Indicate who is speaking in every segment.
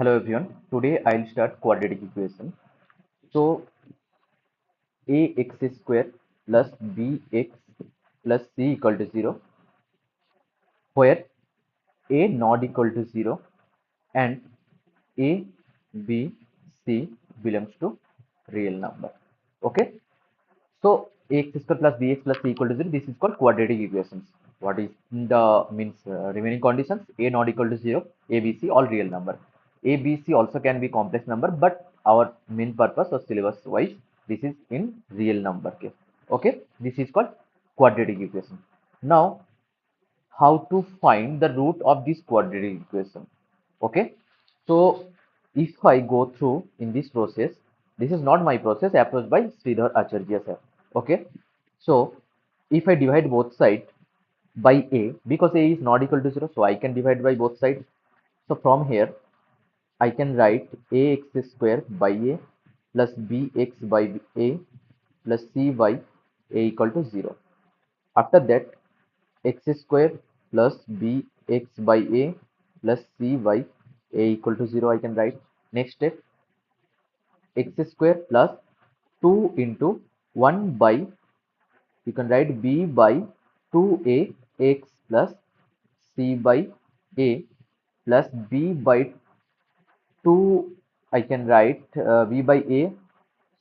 Speaker 1: Hello everyone. Today I'll start quadratic equation. So ax square plus bx plus c equal to 0, where a not equal to 0 and a, b, c belongs to real number. Okay. So ax square plus bx plus c equal to 0. This is called quadratic equations. What is the means remaining conditions? A not equal to 0, a, b, c all real number. A, b, c also can be complex number, but our main purpose or syllabus wise, this is in real number case. Okay, this is called quadratic equation. Now, how to find the root of this quadratic equation? Okay, so if I go through in this process, this is not my process, approached by Sridhar Acharya sir. Okay, so if I divide both sides by a, because a is not equal to 0, so I can divide by both sides. So from here I can write ax square by a plus bx by a plus c by a equal to 0. After that, x square plus bx by a plus c by a equal to 0 I can write. Next step, x square plus 2 into 1 by, you can write b by 2a x plus c by a plus b by 2, I can write b by a,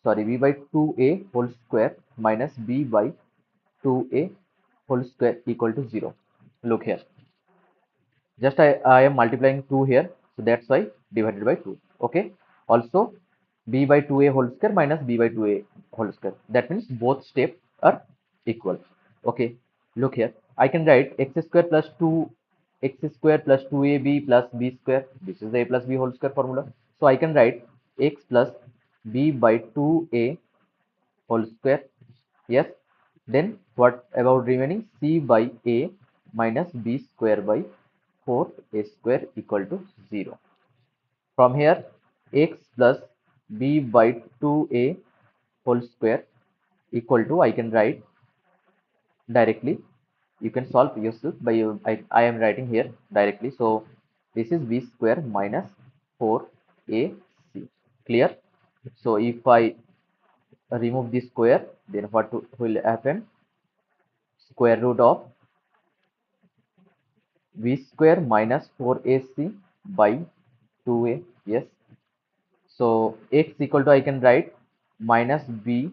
Speaker 1: sorry, b by 2a whole square minus b by 2a whole square equal to 0. Look here, just I am multiplying 2 here, so that's why divided by 2. Okay, also b by 2a whole square minus b by 2a whole square, that means both steps are equal. Okay, look here, I can write x square plus 2 x square plus 2ab plus b square, this is the a plus b whole square formula. So I can write x plus b by 2a whole square. Yes, then what about remaining? C by a minus b square by 4a square equal to 0. From here, x plus b by 2a whole square equal to, I can write directly, you can solve yourself by I am writing here directly. So this is b square minus 4ac. Clear? So if I remove this square, then what will happen? Square root of v square minus 4ac by 2a. Yes, so x equal to, I can write minus b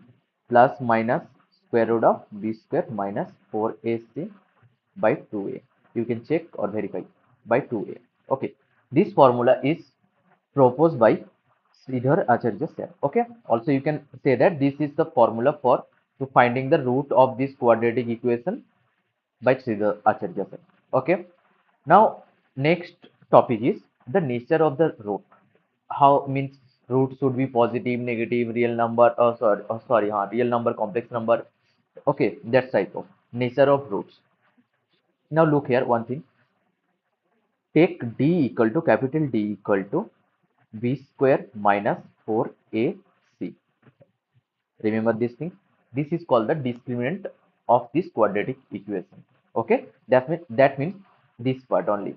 Speaker 1: plus minus square root of b square minus 4ac by 2a. You can check or verify by 2a. Okay, this formula is proposed by Sridhar Acharya sir. Okay, also you can say that this is the formula for to finding the root of this quadratic equation by Sridhar Acharya sir. Okay, now next topic is the nature of the root. How means root should be positive, negative, real number, real number, complex number. Okay, that type of nature of roots. Now look here, one thing, take d equal to, capital D equal to b square minus 4ac. Remember this thing, this is called the discriminant of this quadratic equation. Okay, that means this part only.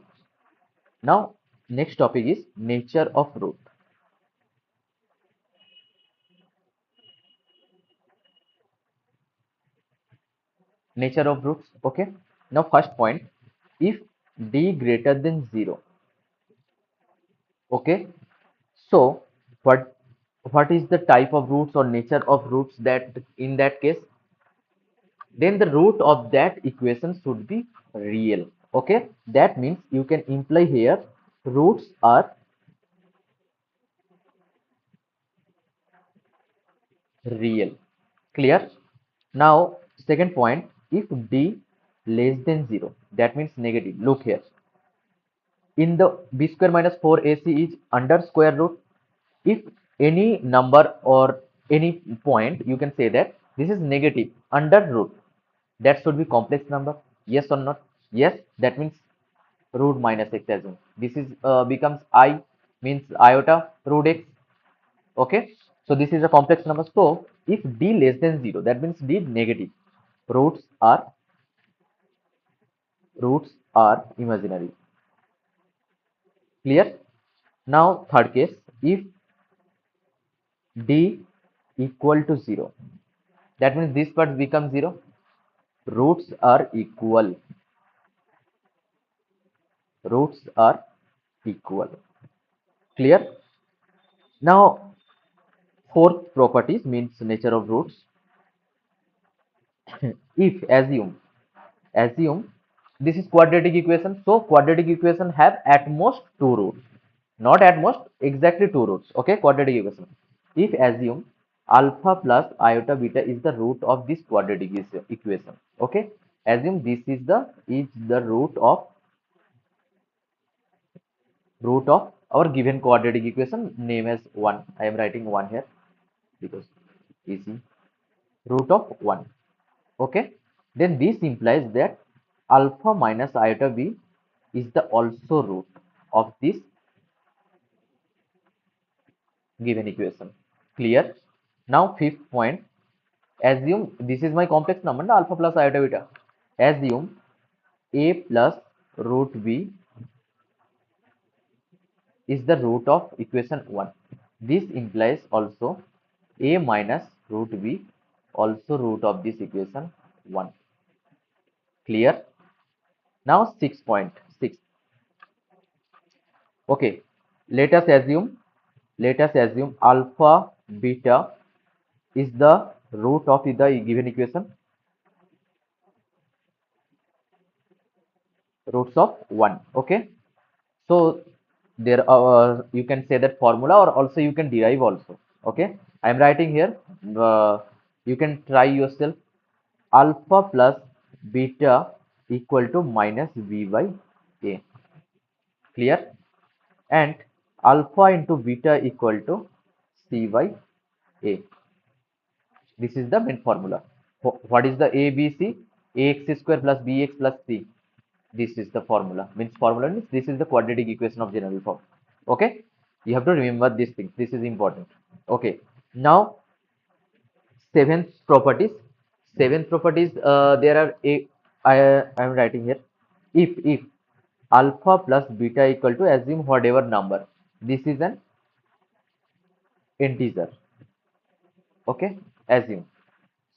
Speaker 1: Now next topic is nature of root. Nature of roots. Okay, now first point, if d greater than 0. Okay, so what is the type of roots or nature of roots? That in that case, then the root of that equation should be real. Okay, that means you can imply here roots are real. Clear? Now second point, if d less than 0, that means negative. Look here, in the b square minus 4ac is under square root. If any number or any point, you can say that this is negative under root, that should be complex number. Yes or not? Yes, that means root minus x as well. This is becomes I, means iota root x. Okay, so this is a complex number. So if d less than 0, that means d negative, roots are roots are imaginary. Clear? Now third case, if d equal to 0, that means this part becomes 0. Roots are equal. Roots are equal. Clear? Now fourth properties means nature of roots. If assume this is quadratic equation, so quadratic equation have at most two roots, not at most, exactly two roots. Okay, quadratic equation, if assume alpha plus iota beta is the root of this quadratic equation. Okay, assume this is the root of our given quadratic equation, name as 1. I am writing 1 here because easy. Root of 1. Okay, then this implies that alpha minus iota b is the also root of this given equation. Clear? Now fifth point, assume this is my complex number, na, alpha plus iota beta. Assume a plus root b is the root of equation 1. This implies also a minus root b also root of this equation 1. Clear? Now 6.6. Okay, let us assume alpha beta is the root of the given equation, roots of 1. Okay, so there you can say that formula, or also you can derive also. Okay, I am writing here, you can try yourself. Alpha plus beta equal to minus b by a. Clear? And alpha into beta equal to c by a. This is the main formula. What is the A, B, C? Ax square plus bx plus c. This is the formula. Formula means this is the quadratic equation of general form. Okay? You have to remember these things. This is important. Okay. Now, seventh properties. Seventh properties, there are I am writing here. If alpha plus beta equal to, assume whatever number. This is an integer. Okay? Assume.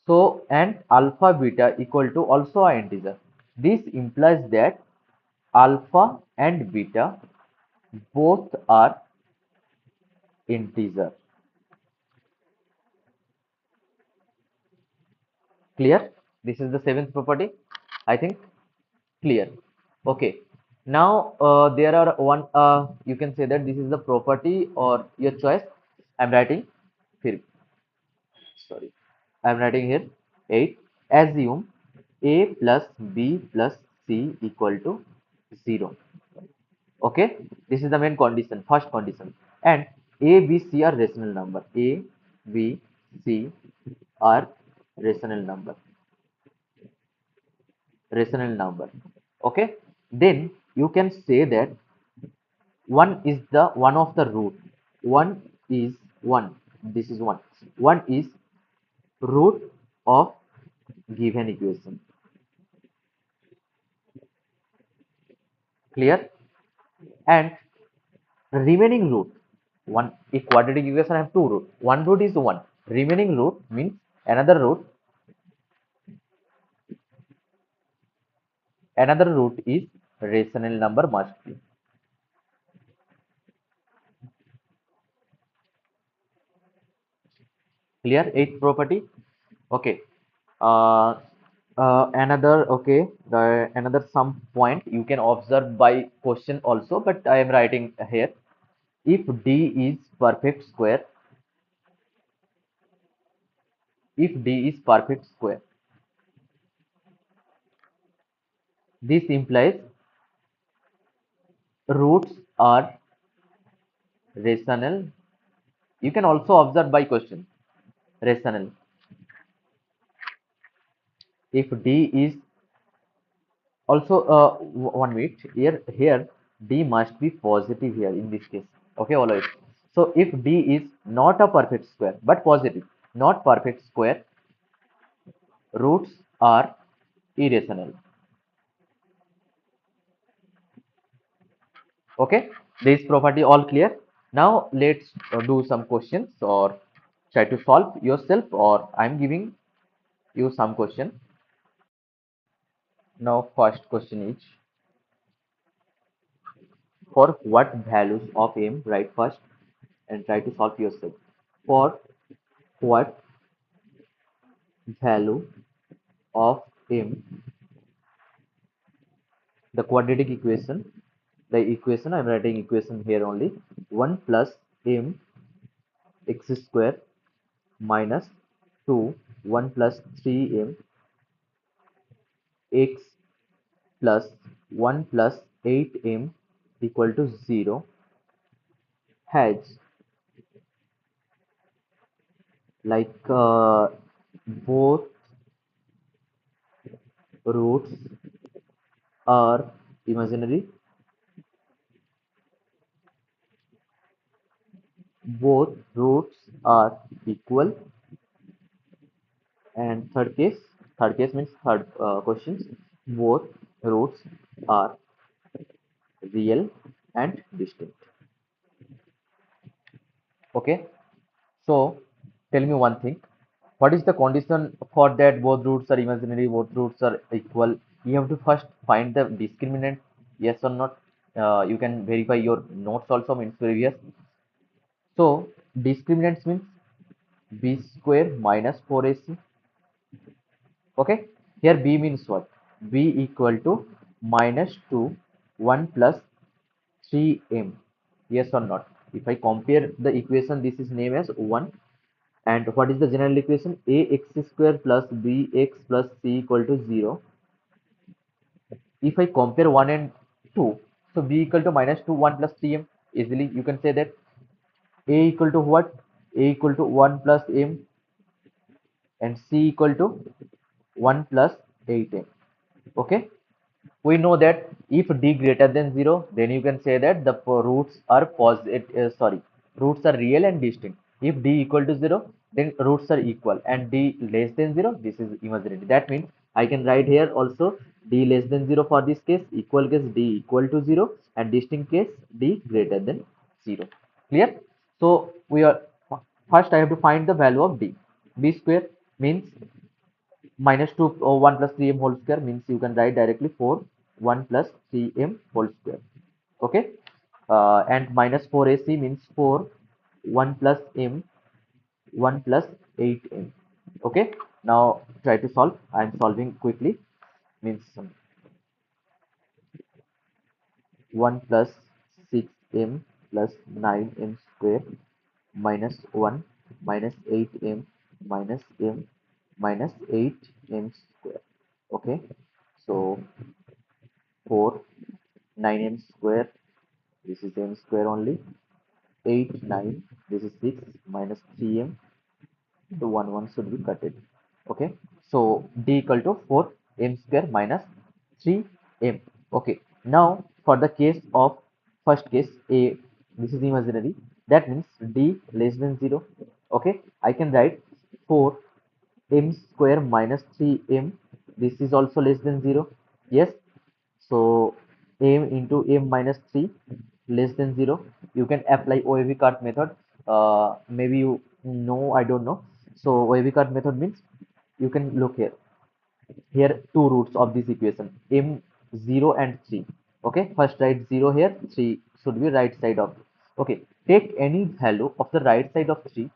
Speaker 1: So, and alpha beta equal to also an integer. This implies that alpha and beta both are integer. Clear? This is the seventh property. I think clear. Okay. Now there are one. You can say that this is the property or your choice. I'm writing here. Sorry. I'm writing here 8. Assume a plus b plus c equal to 0. Okay, this is the main condition, first condition. And a, b, c are rational number. A, b, c are rational number. Rational number. Okay, then you can say that one is the one of the root. One is one. This is one. One is root of given equation. Clear? And remaining root, one, a quadratic equation have two root, one root is one, remaining root means another root is rational number must be. Clear? Eighth property. Okay, uh, another, okay, another some point you can observe by question also, but I am writing here. If d is perfect square, if d is perfect square, this implies roots are rational. You can also observe by question, rational. If d is also one minute, here d must be positive here in this case. Okay, always. So if d is not a perfect square but positive, not perfect square, roots are irrational. Okay, this property all clear. Now let's do some questions or try to solve yourself, or I'm giving you some question. Now first question is, for what values of m, write first and try to solve yourself. For what value of m, the quadratic equation, the equation I'm writing equation here only, 1 plus m x square minus 2 1 plus 3m x plus 1 plus 8m equal to 0 has like both roots are imaginary, both roots are equal, and third case means third questions, both roots are real and distinct. Okay, so tell me one thing. What is the condition for that both roots are imaginary, both roots are equal? You have to first find the discriminant, yes or not. You can verify your notes also means previous. So discriminants means b square minus 4ac. Okay, here b means what? B equal to minus 2 1 plus 3m. Yes or not? If I compare the equation, this is named as 1. And what is the general equation? Ax square plus bx plus c equal to 0. If I compare 1 and 2, so b equal to minus 2 1 plus 3m. Easily you can say that a equal to what? A equal to 1 plus m and c equal to 1 plus 8m. Okay, we know that if d greater than 0, then you can say that the roots are positive, sorry, roots are real and distinct. If d equal to 0, then roots are equal, and d less than 0, this is imaginary. That means I can write here also d less than 0 for this case, equal case d equal to 0, and distinct case d greater than 0. Clear? So we are first I have to find the value of d. B square means minus 2 or 1 plus 3m whole square, means you can write directly 4 1 plus 3m whole square. Okay, and minus 4ac means 4 1 plus m 1 plus 8m. Okay, now try to solve. I am solving quickly, means 1 plus 6m plus 9m square minus 1 minus 8m minus m minus 8m square. Okay, so 4 9m square, this is m square only, 8 9, this is 6 minus 3m, the 1 should be cutted. Okay, so d equal to 4 m square minus 3m. Okay, now for the case of first case a, this is imaginary, that means d less than 0. Okay, I can write 4 m square minus 3m, this is also less than 0. Yes, so m into m minus 3 less than 0. You can apply OAV cut method. Maybe you know, I don't know. So OAV cut method means you can look here. Here two roots of this equation, m 0 and 3. Okay, first write 0 here, 3 should be right side of. Okay, take any value of the right side of 3,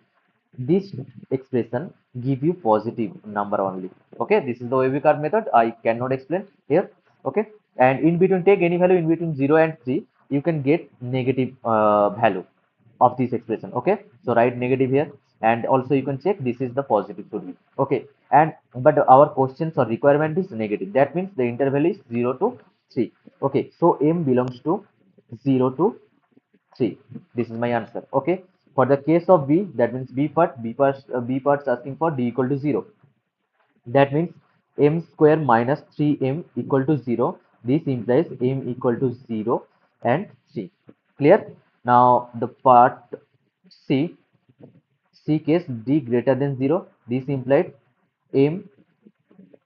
Speaker 1: this expression give you positive number only. Okay, this is the wavy card method, I cannot explain here. Okay, and in between take any value in between 0 and 3, you can get negative value of this expression. Okay, so write negative here, and also you can check this is the positive should be. Okay, and but our questions or requirement is negative, that means the interval is 0 to 3. Okay, so m belongs to 0 to 3. This is my answer. Okay, for the case of b, that means b parts asking for d equal to 0, that means m square minus 3m equal to 0. This implies m equal to 0 and 3. Clear? Now the part c, c case d greater than 0, this implied m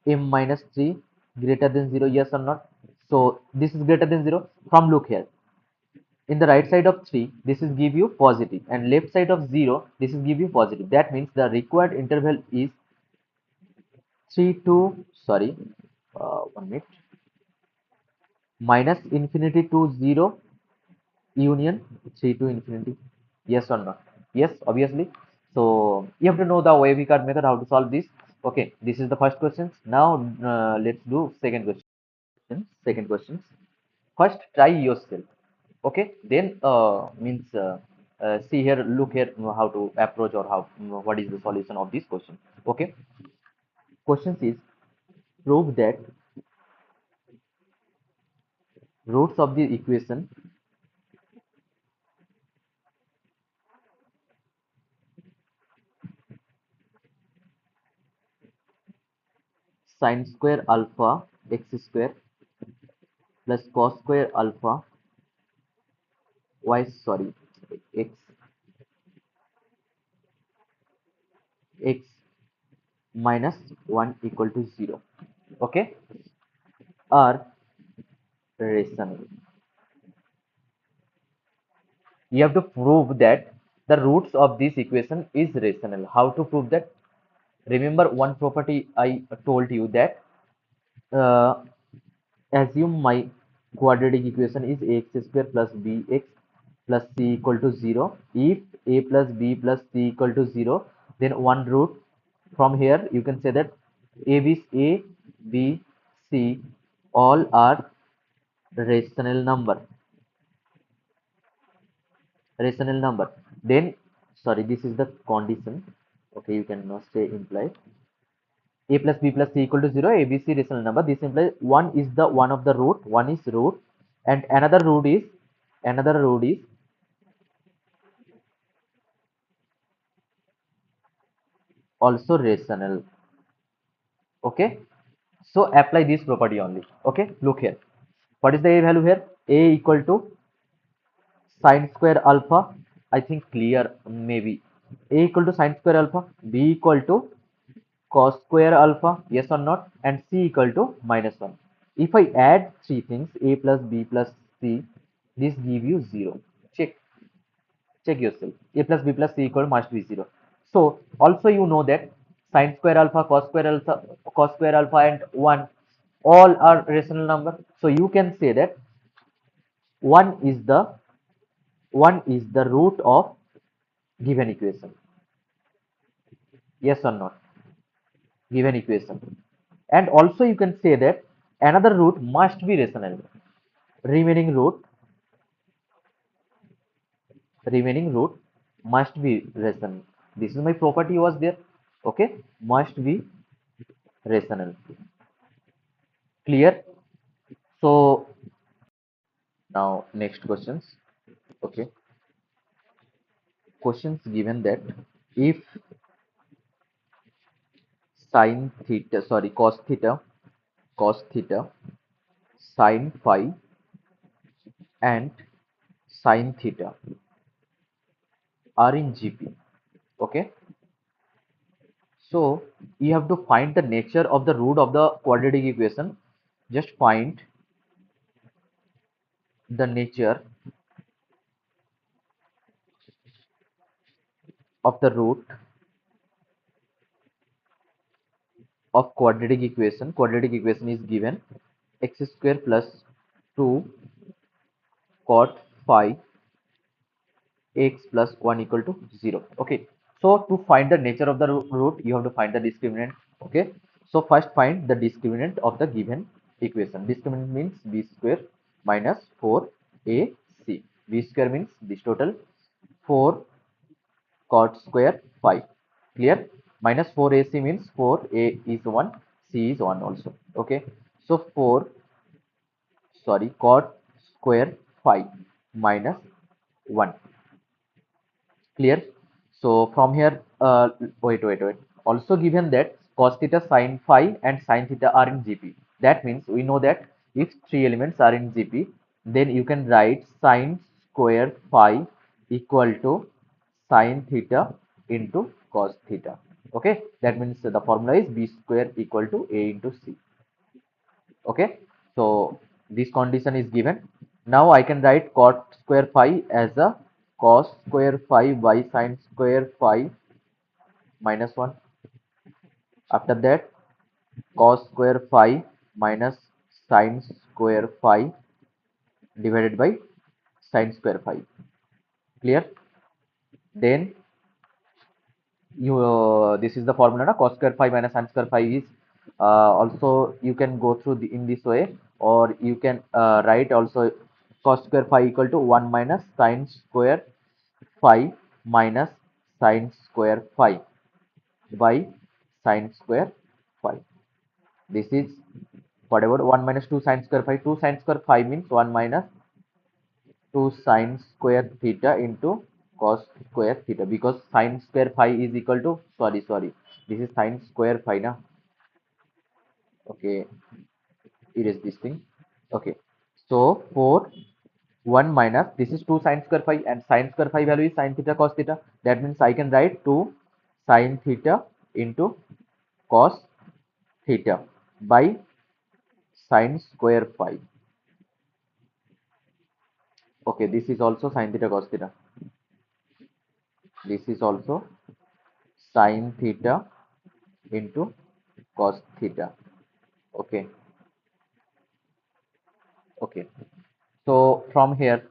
Speaker 1: minus 3 greater than 0, yes or not? So this is greater than 0 from, look here, in the right side of 3, this is give you positive, and left side of 0, this is give you positive. That means the required interval is 3 to, sorry, 1 minute, minus infinity to 0 union 3 to infinity. Yes or no? Yes, obviously. So you have to know the wavy card method, how to solve this. Okay, this is the first question. Now let's do second question. Second questions. First, try yourself. Okay, then means see here, look here, how to approach, or how what is the solution of this question. Okay, questions is, prove that roots of the equation sin square alpha x square plus cos square alpha y, sorry, x x minus 1 equal to 0, okay, are rational. You have to prove that the roots of this equation is rational. How to prove that? Remember one property I told you, that uh, assume my quadratic equation is ax square plus bx plus c equal to 0. If a plus b plus c equal to 0, then one root from here you can say that a, b, c all are rational number. Rational number. Then, sorry, this is the condition. Okay, you can now say implied. A plus b plus c equal to 0, ABC rational number. This implies one is the one of the root, one is root, and another root is also rational. Okay, so apply this property only. Okay, look here. What is the a value here? A equal to sine square alpha. I think clear, maybe. A equal to sine square alpha, b equal to cos square alpha, yes or not, and c equal to minus 1. If I add three things, a plus b plus c, this give you 0. Check check yourself. A plus b plus c equal must be 0. So also you know that sine square alpha, cos square alpha and 1 all are rational number. So you can say that 1 is the 1 is the root of given equation. Yes or not? Given equation. And also you can say that another root must be rational. Remaining root remaining root must be rational. This is my property was there. Okay, must be rational. Clear? So now next questions. Okay, questions given that if sine theta, sorry, cos theta, sine phi, and sine theta are in GP. Okay, so you have to find the nature of the root of the quadratic equation. Just find the nature of the root of quadratic equation. Quadratic equation is given x square plus 2 cot phi x plus 1 equal to 0. Okay, so to find the nature of the root, you have to find the discriminant. Okay, so first find the discriminant of the given equation. Discriminant means b square minus 4ac. B square means this total 4 cot square phi. Clear? Minus 4ac means 4a is 1, c is 1 also. Okay, so 4, sorry, cot square phi minus 1. Clear? So from here, wait. Also given that cos theta, sin phi, and sin theta are in GP. That means we know that if three elements are in GP, then you can write sin square phi equal to sin theta into cos theta. Okay, that means the formula is b square equal to a into c. Okay, so this condition is given. Now I can write cot square phi as a cos square phi by sin square phi minus 1. After that, cos square phi minus sin square phi divided by sin square phi. Clear? Then you this is the formula na? Cos square phi minus sin square phi is also you can go through in this way, or you can write also cos square phi equal to 1 minus sin square phi minus sin square phi by sin square phi. This is whatever 1 minus 2 sin square phi. 2 sin square phi means 1 minus 2 sin square theta into cos square theta, because sin square phi is equal to, sorry, this is sin square phi na. Okay, erase this thing. Okay, so for 1 minus, this is 2 sin square phi, and sin square phi value is sin theta cos theta. That means I can write 2 sin theta into cos theta by sin square phi. Okay, this is also sin theta cos theta. This is also sin theta into cos theta. Okay, okay. So from here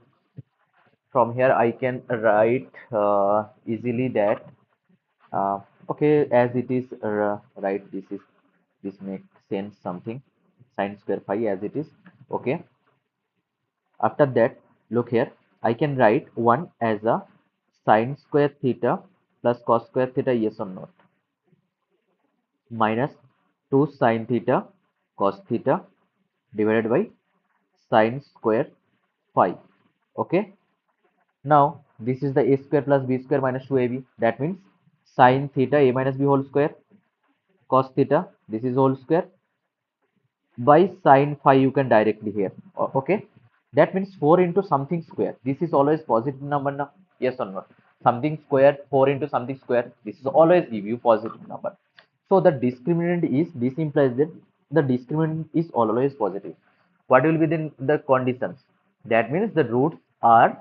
Speaker 1: I can write easily that okay, as it is right. This makes sense something. Sin square phi as it is. Okay. After that, look here. I can write one as a sin square theta plus cos square theta. Yes or no? Minus 2 sin theta cos theta divided by sin square phi. Okay. Now this is the a square plus b square minus 2ab. That means sin theta a minus b whole square cos theta, this is whole square, by sin phi you can directly here. Okay. That means 4 into something square. This is always positive number now. Yes or no? Something square, 4 into something square. This is always give you positive number. So the discriminant is, this implies that the discriminant is always positive. What will be the conditions? That means the roots are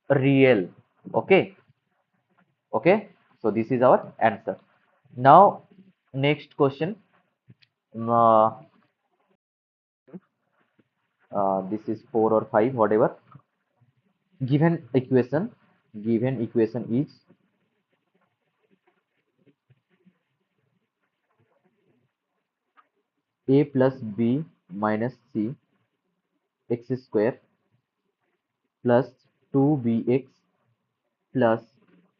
Speaker 1: real. Okay. Okay. So this is our answer. Now next question. Uh, this is 4 or 5, whatever. Given equation, given equation is a plus b minus c x square plus 2bx plus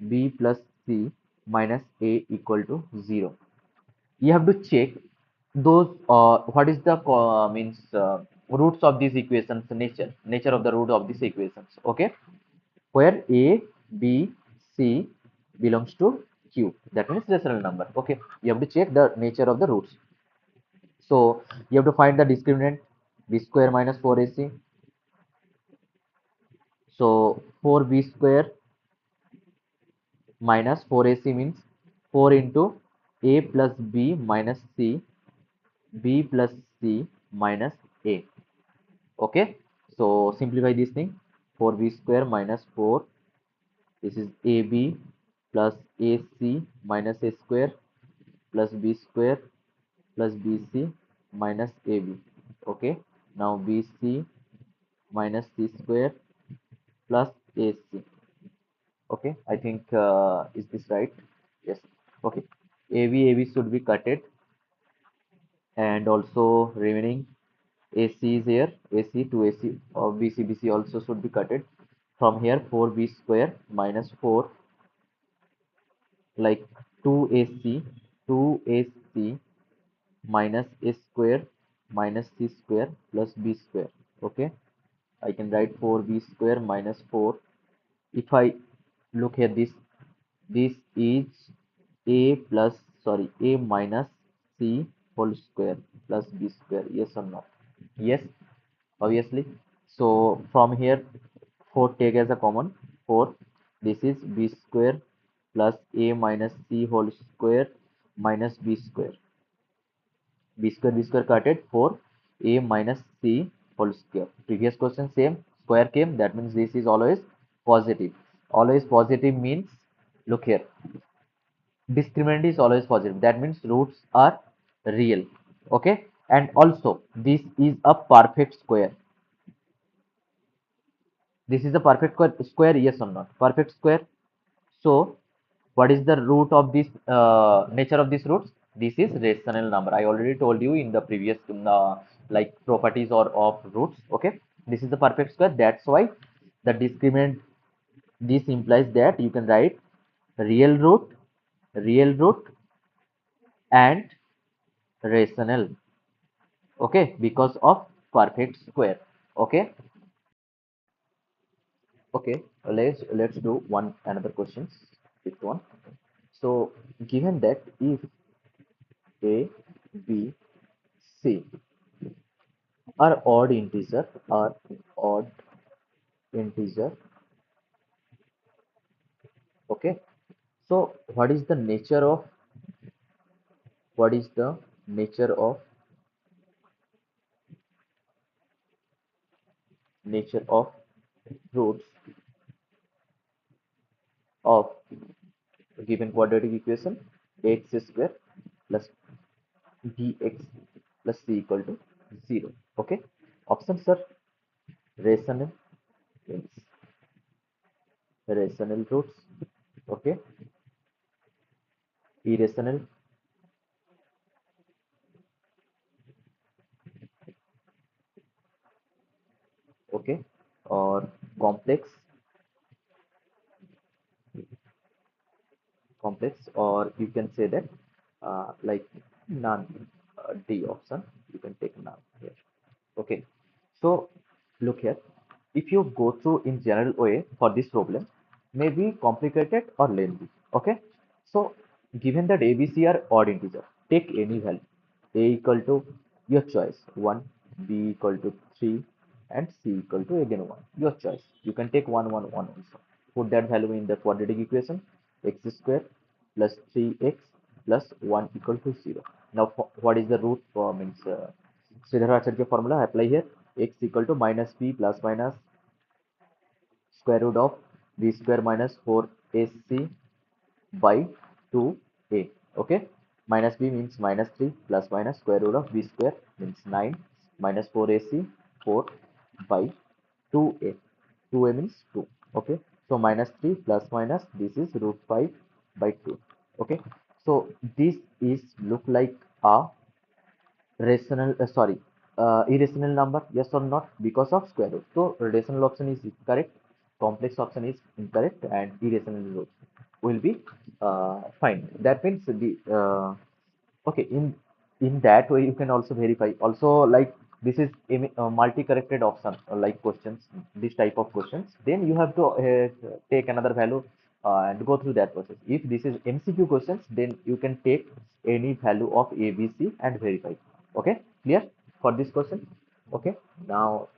Speaker 1: b plus c minus a equal to 0. You have to check those what is the means roots of these equations, nature of the root of these equations. Okay, where a b c belongs to q, that means rational number. Okay, you have to check the nature of the roots. So you have to find the discriminant, b square minus 4ac. So 4b square minus 4ac means 4 into a plus b minus c, b plus c minus a. Okay. So simplify this thing. 4b square minus 4. This is ab plus ac minus a square plus b square plus bc minus ab. Okay. Now bc minus c square plus AC. Okay, I think is this right? Yes. Okay. AB should be cutted, and also remaining AC is here. AC to AC or BC also should be cutted. From here 4B square minus 4, like 2AC 2AC minus A square minus C square plus B square. Okay, I can write 4B square minus 4. If I look here, this is a plus, sorry, a minus c whole square plus b square. Yes or no? Yes, obviously. So from here 4 take as a common, 4. This is b square plus a minus c whole square minus b square. B square cutted, 4 a minus c whole square. Previous question same, square came, that means this is always positive. Always positive means, look here, discriminant is always positive, that means roots are real. Okay, and also this is a perfect square. This is a perfect square, yes or not? Perfect square. So what is the root of this, nature of this roots? This is rational number. I already told you in the previous like properties or of roots. Okay, this is the perfect square, that's why the discriminant, this implies that you can write real root, real root and rational. Okay, because of perfect square. Okay, okay, let's do one another questions. This one. So given that if a, b, c are odd integer, okay, so what is the nature of roots of given quadratic equation x square plus bx plus c equal to 0? Okay, options are rational, means rational roots, okay, irrational, okay, or complex, or you can say that like none, D option, you can take none here. Okay, so look here, if you go through in general way for this problem, may be complicated or lengthy. Okay, so given that ABC are odd integer, take any value. A equal to your choice 1, B equal to 3, and C equal to again 1. Your choice. You can take 1, 1, 1 also. Put that value in the quadratic equation. X square plus 3x plus 1 equal to 0. Now, what is the root for means Sridharacharya formula apply here. X equal to minus b plus minus square root of b square minus 4ac by 2a. Okay, minus b means minus 3 plus minus square root of b square means 9 minus 4ac 4 by 2a. 2a means 2. Okay, so minus 3 plus minus this is root 5 by 2. Okay, so this is look like a rational, sorry, irrational number, yes or not, because of square root. So rational option is correct, complex option is incorrect, and irrational root will be fine. That means the okay, in that way you can also verify also, like this is a multi-corrected option, like questions, this type of questions, then you have to take another value and go through that process. If this is MCQ questions, then you can take any value of ABC and verify. Okay, clear for this question? Okay, now